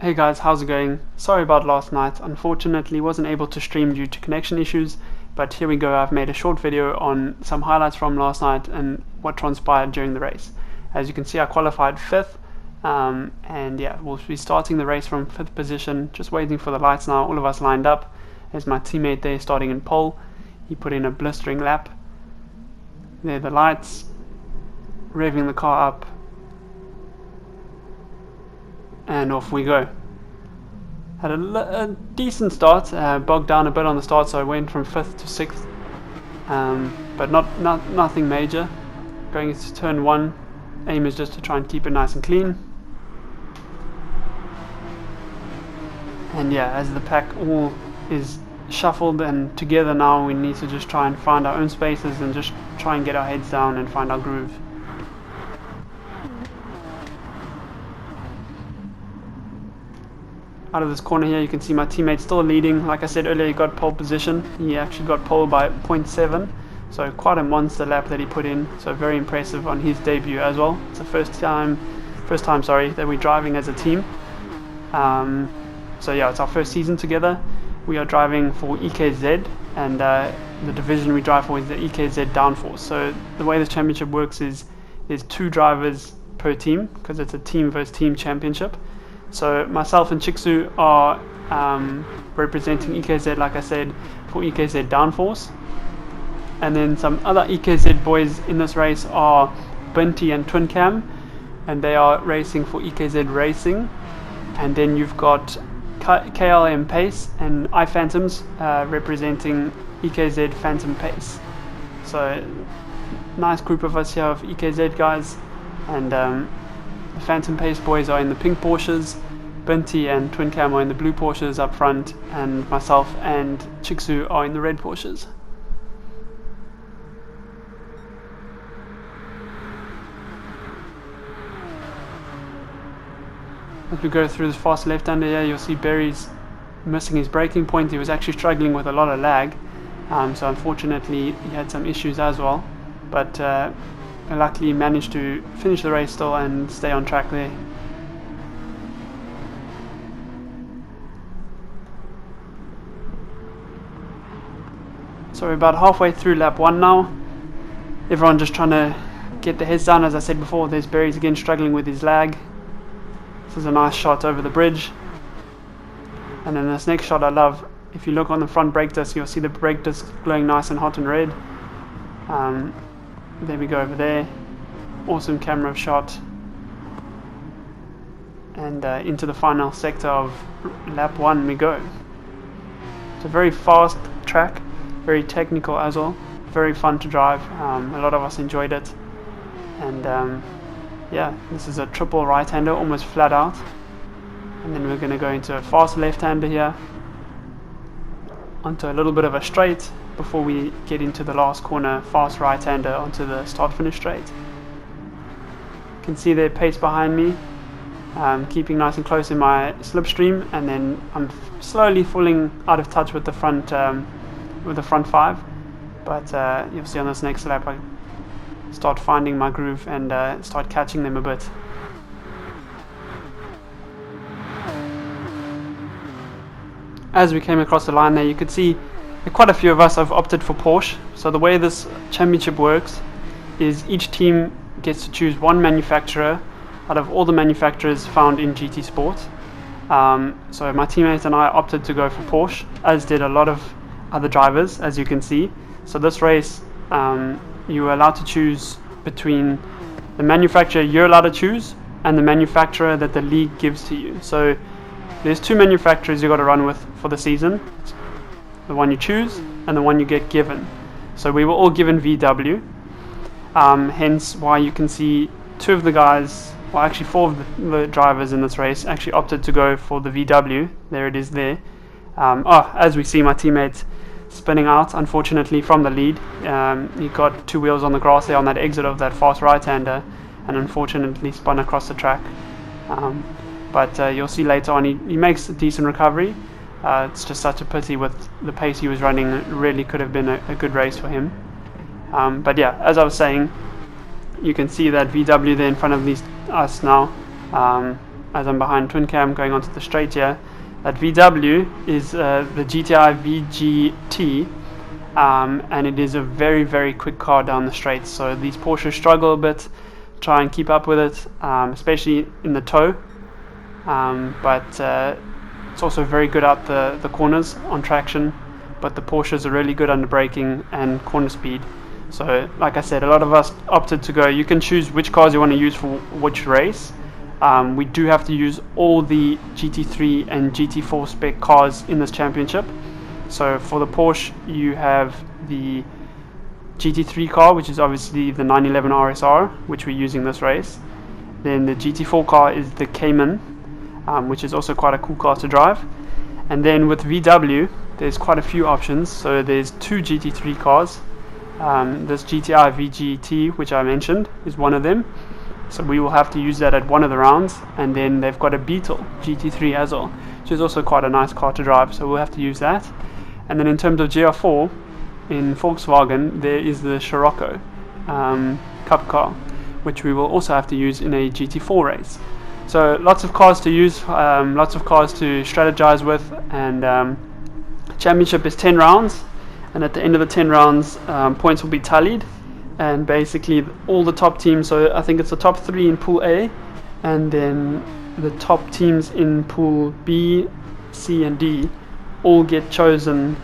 Hey guys, how's it going? Sorry about last night, unfortunately wasn't able to stream due to connection issues, but here we go. I've made a short video on some highlights from last night and what transpired during the race. As you can see, I qualified 5th, and yeah, we'll be starting the race from 5th position, just waiting for the lights now, all of us lined up. There's my teammate there starting in pole. He put in a blistering lap. There are the lights, revving the car up, and off we go. Had a decent start, bogged down a bit on the start, so I went from 5th to 6th, but nothing major. Going into turn 1, aim is just to try and keep it nice and clean. And yeah, as the pack all is shuffled and together now, we need to just try and find our own spaces and just try and get our heads down and find our groove. Out of this corner here, you can see my teammate still leading. Like I said earlier, he got pole position. He actually got pole by 0.7, so quite a monster lap that he put in. So very impressive on his debut as well. It's the first time that we're driving as a team. So yeah, it's our first season together. We are driving for EKZ, and the division we drive for is the EKZ Downforce. So the way this championship works is there's 2 drivers per team, because it's a team versus team championship. So myself and Chiksu are representing EKZ, like I said, for EKZ Downforce. And then some other EKZ boys in this race are Binti and Twin Cam, and they are racing for EKZ Racing. And then you've got KLM Pace and iPhantoms representing EKZ Phantom Pace. So nice group of us here of EKZ guys, and the Phantom Pace boys are in the pink Porsches, Binti and Twin Cam are in the blue Porsches up front, and myself and Chiksu are in the red Porsches. As we go through this fast left-hander here, you'll see Barry's missing his braking point. He was actually struggling with a lot of lag, so unfortunately he had some issues as well, but luckily managed to finish the race still and stay on track there. So we're about halfway through lap 1 now. Everyone just trying to get their heads down. As I said before, there's Barry's again struggling with his lag. This is a nice shot over the bridge. And then this next shot I love. If you look on the front brake disc, you'll see the brake disc glowing nice and hot and red. There we go over there. Awesome camera shot. And into the final sector of lap 1 we go. It's a very fast track, very technical as well, very fun to drive. A lot of us enjoyed it. And yeah, this is a triple right-hander, almost flat out. And then we're going to go into a fast left-hander here, onto a little bit of a straight, before we get into the last corner, fast right-hander onto the start-finish straight. You can see their pace behind me, keeping nice and close in my slipstream, and then I'm slowly falling out of touch with the front 5. But you'll see on this next lap I start finding my groove and start catching them a bit. As we came across the line there, you could see quite a few of us have opted for Porsche. So the way this championship works is each team gets to choose one manufacturer out of all the manufacturers found in GT Sport. So my teammates and I opted to go for Porsche, as did a lot of other drivers, as you can see. So this race, you are allowed to choose between the manufacturer you're allowed to choose and the manufacturer that the league gives to you. So there's 2 manufacturers you got to run with for the season: the one you choose and the one you get given. So we were all given VW, hence why you can see 2 of the guys, well actually 4 of the drivers in this race actually opted to go for the VW. There it is there. As we see my teammate spinning out, unfortunately, from the lead. He got 2 wheels on the grass there on that exit of that fast right-hander, and unfortunately spun across the track. But you'll see later on he makes a decent recovery. It's just such a pity with the pace he was running. It really could have been a good race for him. But yeah, as I was saying, you can see that VW there in front of us now. as I'm behind twin cam going onto the straight here, that VW is the GTI VGT, and it is a very, very quick car down the straight. So these Porsches struggle a bit, try and keep up with it, especially in the toe. But it's also very good out the corners on traction. But the Porsches are really good under braking and corner speed. So like I said, a lot of us opted to go, you can choose which cars you want to use for which race. We do have to use all the GT3 and GT4 spec cars in this championship. So for the Porsche, you have the GT3 car, which is obviously the 911 RSR, which we're using this race. Then the GT4 car is the Cayman, which is also quite a cool car to drive. And then with VW, there's quite a few options. So there's two GT3 cars. This GTI VGT, which I mentioned, is one of them. So we will have to use that at one of the rounds. And then they've got a Beetle GT3 as well, which is also quite a nice car to drive. So we'll have to use that. And then in terms of GR4, in Volkswagen, there is the Scirocco Cup car, which we will also have to use in a GT4 race. So lots of cars to use, lots of cars to strategize with, and championship is 10 rounds, and at the end of the 10 rounds, points will be tallied, and basically all the top teams, so I think it's the top 3 in Pool A, and then the top teams in Pool B, C and D all get chosen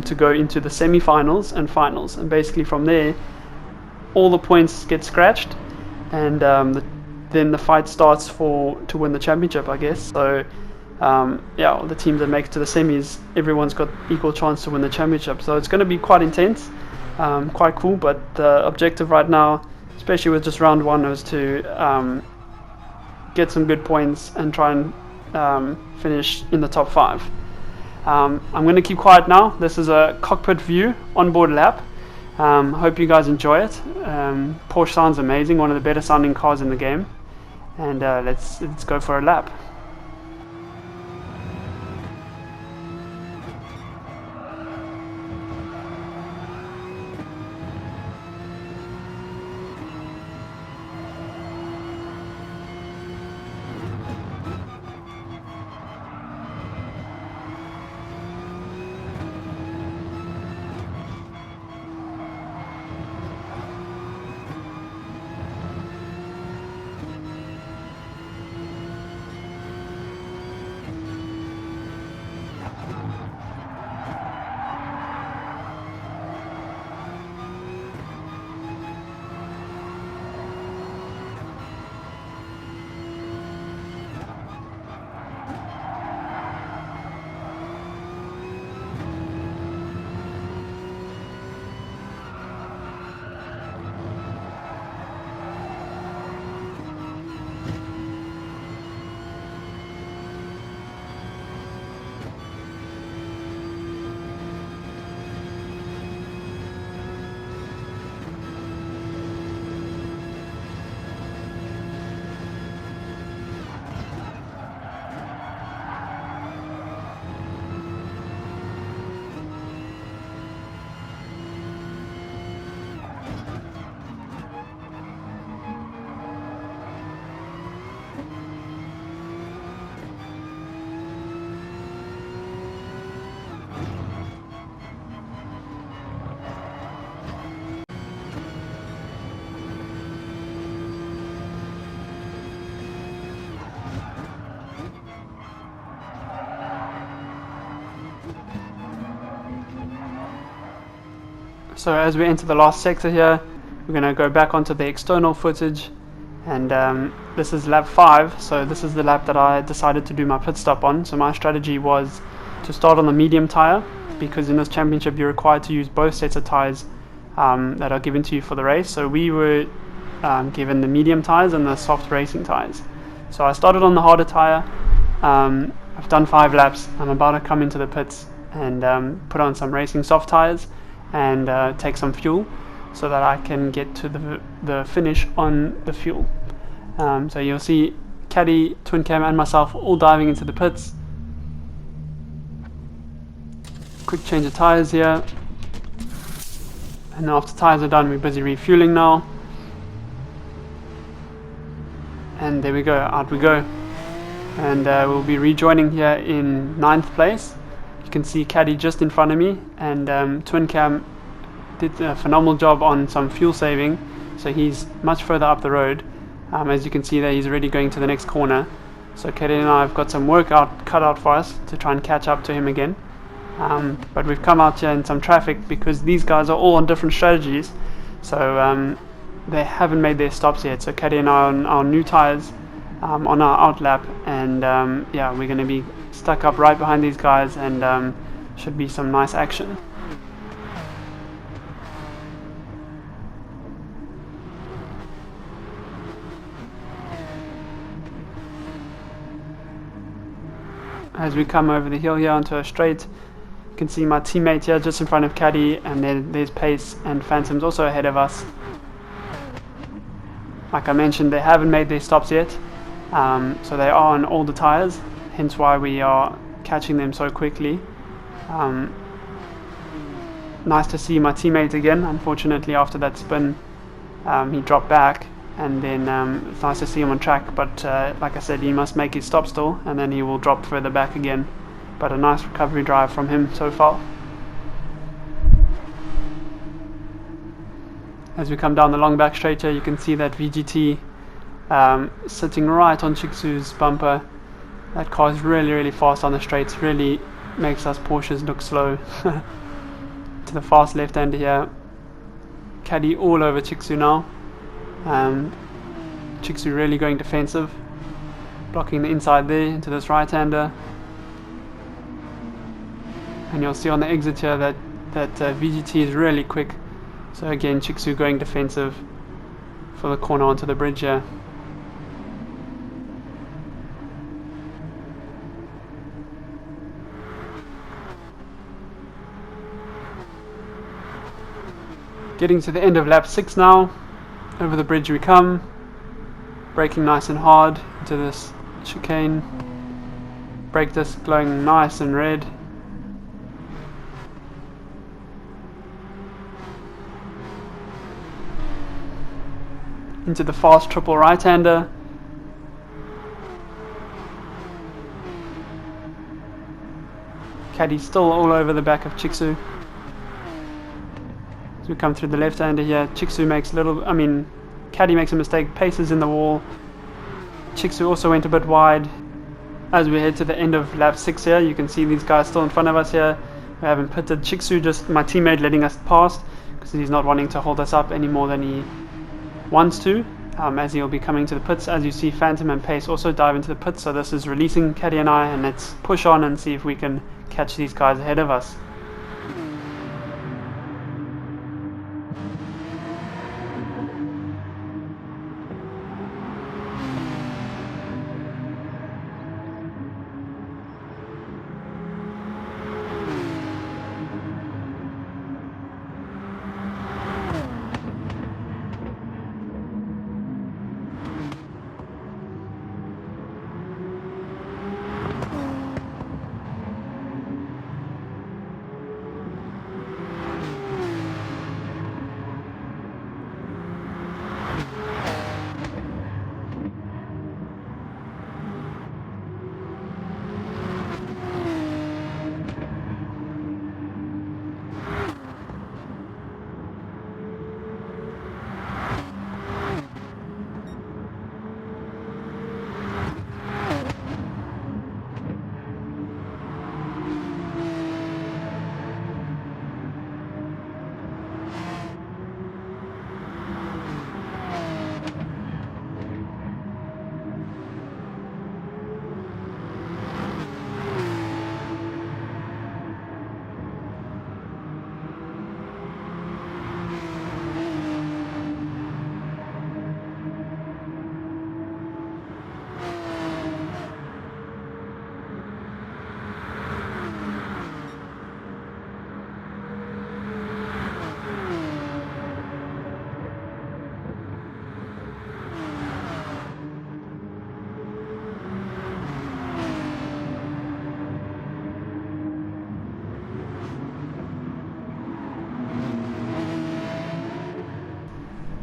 to go into the semi-finals and finals, and basically from there all the points get scratched, and then the fight starts to win the championship, I guess. So yeah, the teams that make it to the semis, everyone's got equal chance to win the championship. So it's going to be quite intense, quite cool. But the objective right now, especially with just round 1, was to get some good points and try and finish in the top 5. I'm going to keep quiet now. This is a cockpit view onboard lap. Hope you guys enjoy it. Porsche sounds amazing, one of the better sounding cars in the game. And let's go for a lap. So as we enter the last sector here, we're going to go back onto the external footage, and this is lap 5, so this is the lap that I decided to do my pit stop on. So my strategy was to start on the medium tire, because in this championship you're required to use both sets of tires that are given to you for the race. So we were given the medium tires and the soft racing tires. So I started on the harder tire. I've done 5 laps. I'm about to come into the pits and put on some racing soft tires and take some fuel so that I can get to the finish on the fuel. So you'll see Caddy, Twin Cam and myself all diving into the pits. Quick change of tires here, and after tires are done we're busy refueling now, and there we go, out we go. and we'll be rejoining here in 9th place. You can see Caddy just in front of me, and Twin Cam did a phenomenal job on some fuel saving, so he's much further up the road. As you can see there, he's already going to the next corner. So Caddy and I have got some work cut out for us to try and catch up to him again. But we've come out here in some traffic because these guys are all on different strategies, so they haven't made their stops yet. So Caddy and I are on our new tyres on our out lap, and yeah, we're going to be stuck up right behind these guys, and should be some nice action. As we come over the hill here onto a straight, you can see my teammate here just in front of Caddy, and then there's Pace and Phantom's also ahead of us. Like I mentioned, they haven't made their stops yet, so they are on older tyres, hence why we are catching them so quickly. Nice to see my teammate again. Unfortunately, after that spin, he dropped back, and then it's nice to see him on track, but like I said, he must make his stop still, and then he will drop further back again. But a nice recovery drive from him so far. As we come down the long back straight here, you can see that VGT sitting right on Chiksu's bumper. That car is really fast on the straights, really makes us Porsches look slow. To the fast left hander here, Caddy all over Chiksu now. Chiksu really going defensive, blocking the inside there into this right hander. And you'll see on the exit here that VGT is really quick. So again, Chiksu going defensive for the corner onto the bridge here. Getting to the end of lap 6 now. Over the bridge we come. Braking nice and hard into this chicane. Brake disc glowing nice and red. Into the fast triple right hander. Caddy still all over the back of Chiksu. As we come through the left hander here, Chiksu makes Caddy makes a mistake, paces in the wall. Chiksu also went a bit wide. As we head to the end of lap 6 here, you can see these guys still in front of us here. We haven't pitted. Chiksu, just my teammate, letting us past because he's not wanting to hold us up any more than he wants to, as he'll be coming to the pits. As you see, Phantom and Pace also dive into the pits, so this is releasing Caddy and I, and let's push on and see if we can catch these guys ahead of us.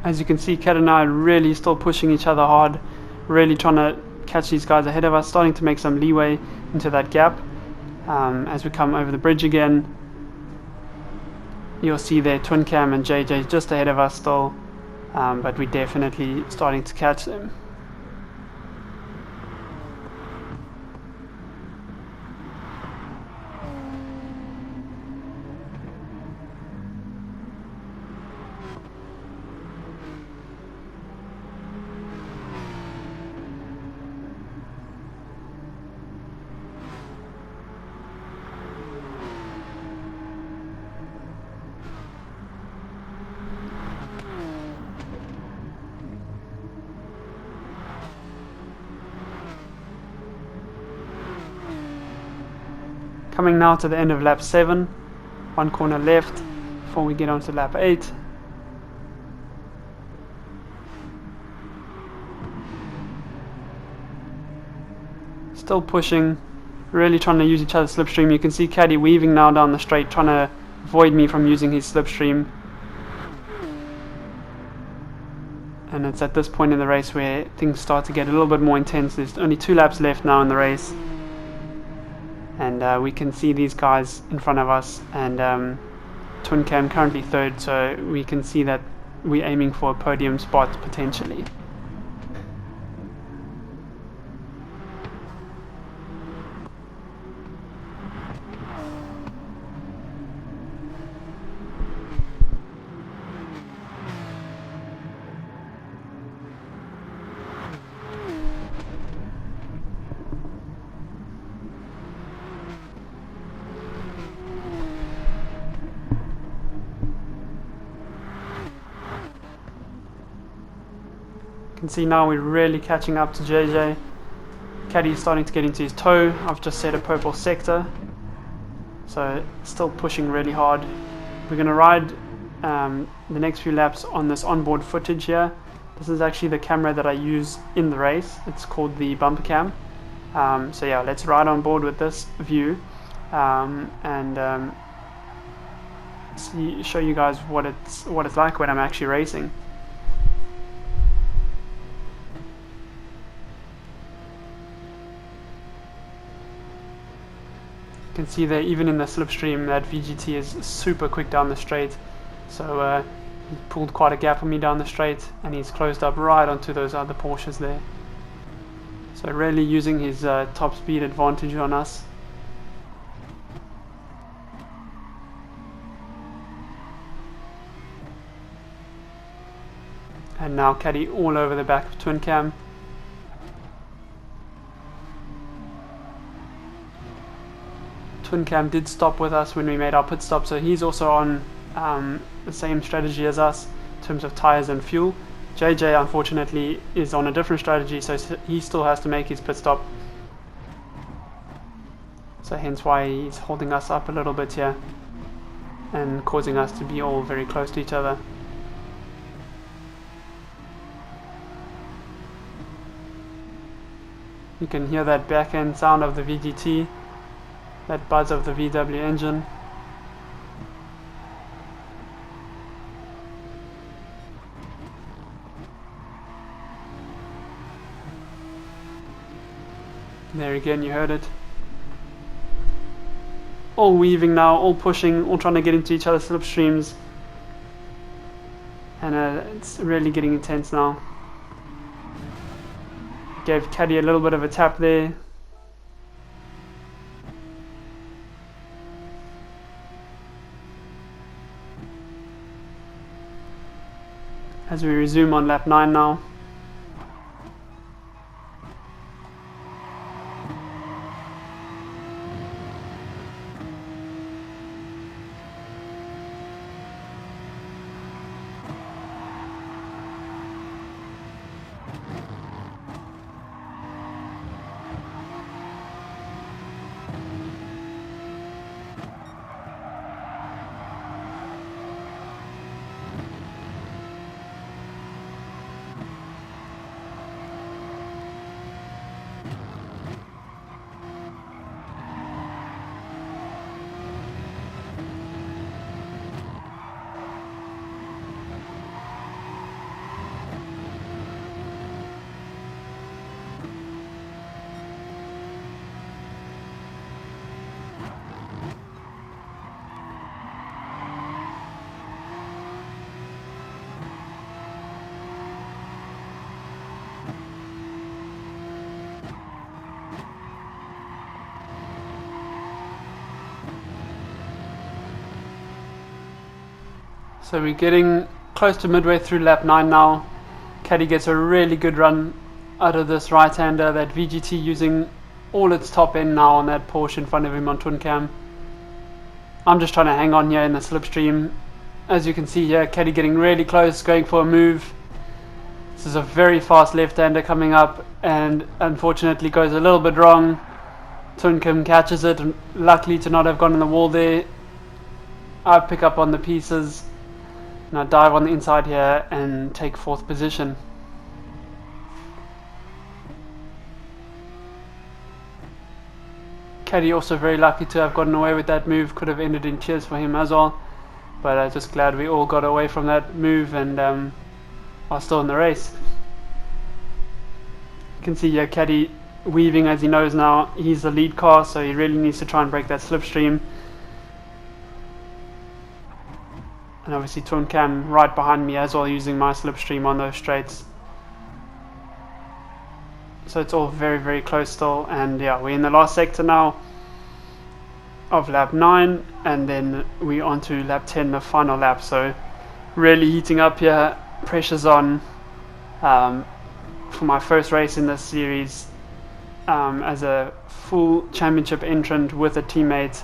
As you can see, Kat and I are really still pushing each other hard, really trying to catch these guys ahead of us, starting to make some leeway into that gap. As we come over the bridge again, you'll see there Twin Cam and JJ just ahead of us still, but we're definitely starting to catch them. Coming now to the end of lap 7, one corner left before we get on to lap 8. Still pushing, really trying to use each other's slipstream. You can see Caddy weaving now down the straight, trying to avoid me from using his slipstream. And it's at this point in the race where things start to get a little bit more intense. There's only 2 laps left now in the race. And we can see these guys in front of us, and Twin Cam currently 3rd, so we can see that we're aiming for a podium spot potentially. You can see now we're really catching up to JJ. Caddy's starting to get into his toe. I've just set a purple sector, so still pushing really hard. We're going to ride the next few laps on this onboard footage here. This is actually the camera that I use in the race. It's called the bumper cam. So yeah, let's ride on board with this view and show you guys what it's like when I'm actually racing. You can see there, even in the slipstream, that VGT is super quick down the straight. So he pulled quite a gap on me down the straight, and he's closed up right onto those other Porsches there. So really using his top speed advantage on us. And now Caddy all over the back of Twin Cam. Twin Cam did stop with us when we made our pit stop, so he's also on the same strategy as us in terms of tires and fuel. JJ unfortunately is on a different strategy, so he still has to make his pit stop. So hence why he's holding us up a little bit here and causing us to be all very close to each other. You can hear that back end sound of the VGT, that buzz of the VW engine. There again, you heard it. All weaving now, all pushing, all trying to get into each other's slipstreams. And it's really getting intense now. Gave Caddy a little bit of a tap there. As we resume on lap 9 now. So we're getting close to midway through lap 9 now. Caddy gets a really good run out of this right-hander, that VGT using all its top end now on that Porsche in front of him on twin cam. I'm just trying to hang on here in the slipstream. As you can see here, Caddy getting really close, going for a move. This is a very fast left-hander coming up and unfortunately goes a little bit wrong. Twin cam catches it, and luckily to not have gone in the wall there. I pick up on the pieces and I dive on the inside here and take 4th position. Caddy also very lucky to have gotten away with that move, could have ended in tears for him as well, but I'm just glad we all got away from that move and are still in the race. You can see here Caddy weaving, as he knows now he's the lead car, so he really needs to try and break that slipstream. And obviously twin cam right behind me as well, using my slipstream on those straights. So it's all very, very close still, and yeah, we're in the last sector now of lap 9, and then we're on to lap 10, the final lap. So really heating up here, pressure's on for my first race in this series as a full championship entrant with a teammate.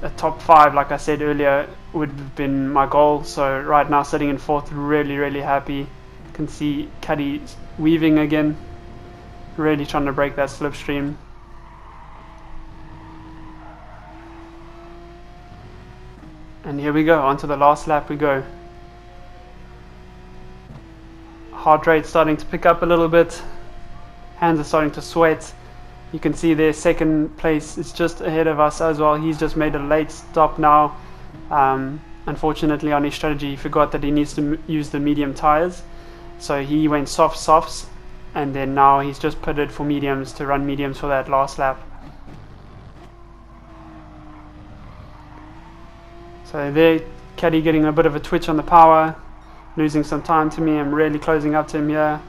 A top 5, like I said earlier, would have been my goal. So right now sitting in 4th, really, really happy. You can see Caddy weaving again, really trying to break that slipstream. And here we go, onto the last lap we go. Heart rate starting to pick up a little bit, hands are starting to sweat. You can see there 2nd place is just ahead of us as well. He's just made a late stop now. Unfortunately on his strategy he forgot that he needs to use the medium tires, so he went softs, and then now he's just pitted for mediums to run mediums for that last lap. So there Caddy getting a bit of a twitch on the power, losing some time to me. I'm really closing up to him here.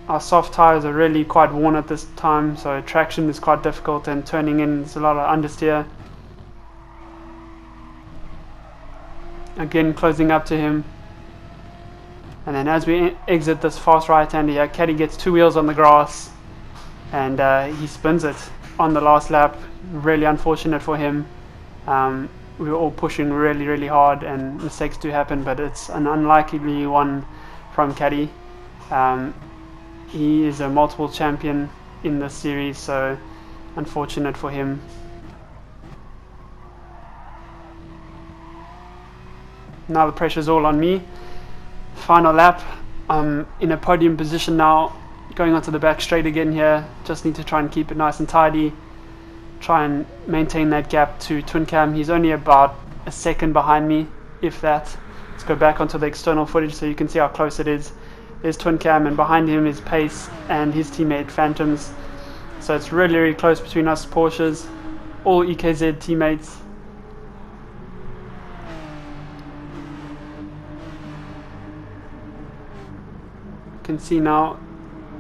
Our soft tires are really quite worn at this time, so traction is quite difficult, and turning in is a lot of understeer. Again closing up to him, and then as we exit this fast right-hander here, Caddy gets 2 wheels on the grass and he spins it on the last lap. Really unfortunate for him. We were all pushing really, really hard and mistakes do happen, but it's an unlikely one from Caddy. He is a multiple champion in this series, so unfortunate for him. Now the pressure's all on me. Final lap. I'm in a podium position now, going onto the back straight again here. Just need to try and keep it nice and tidy, try and maintain that gap to twin cam. He's only about a second behind me, if that. Let's go back onto the external footage so you can see how close it is. There's twin cam, and behind him is Pace and his teammate Phantoms. So it's really, really close between us Porsches, all EKZ teammates. You can see now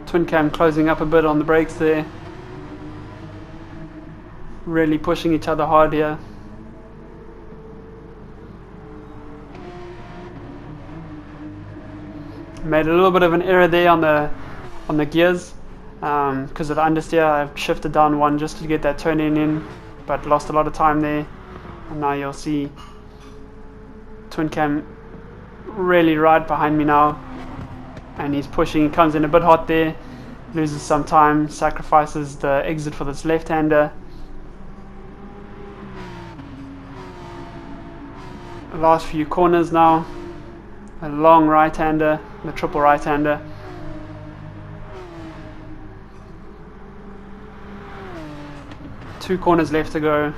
twin cam closing up a bit on the brakes there, really pushing each other hard here. Made a little bit of an error there on the gears because of the understeer. I've shifted down one just to get that turn in, but lost a lot of time there. And now you'll see twin cam really right behind me now, and he's pushing. He comes in a bit hot there, loses some time, sacrifices the exit for this left-hander. The last few corners now, a long right-hander, the triple right-hander. Two corners left to go.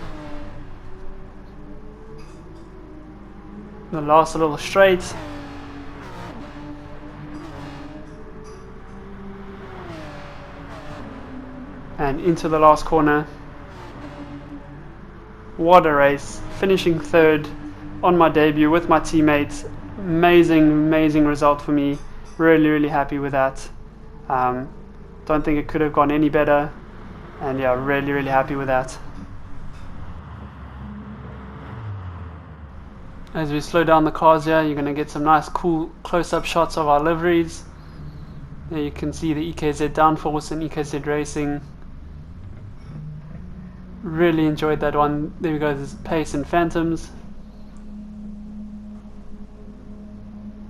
The last little straight. And into the last corner. What a race. Finishing third on my debut with my teammates. Amazing result for me. Really happy with that. Don't think it could have gone any better, and yeah, really happy with that. As we slow down the cars here, you're going to get some nice cool close-up shots of our liveries. There you can see the EKZ Downforce and EKZ Racing. Really enjoyed that one. There we go, there's Pace and Phantoms.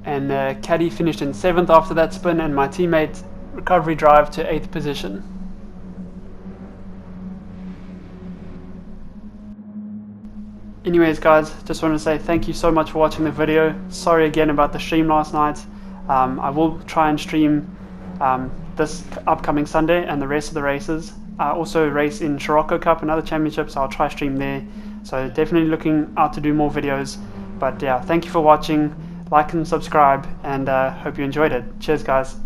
And Caddy finished in 7th after that spin, and my teammate Recovery Drive to 8th position. Anyways guys, just want to say thank you so much for watching the video. Sorry again about the stream last night. I will try and stream this upcoming Sunday and the rest of the races. I also race in Scirocco Cup and other championships, so I'll try stream there. So definitely looking out to do more videos. But yeah, thank you for watching. Like and subscribe, and hope you enjoyed it. Cheers guys.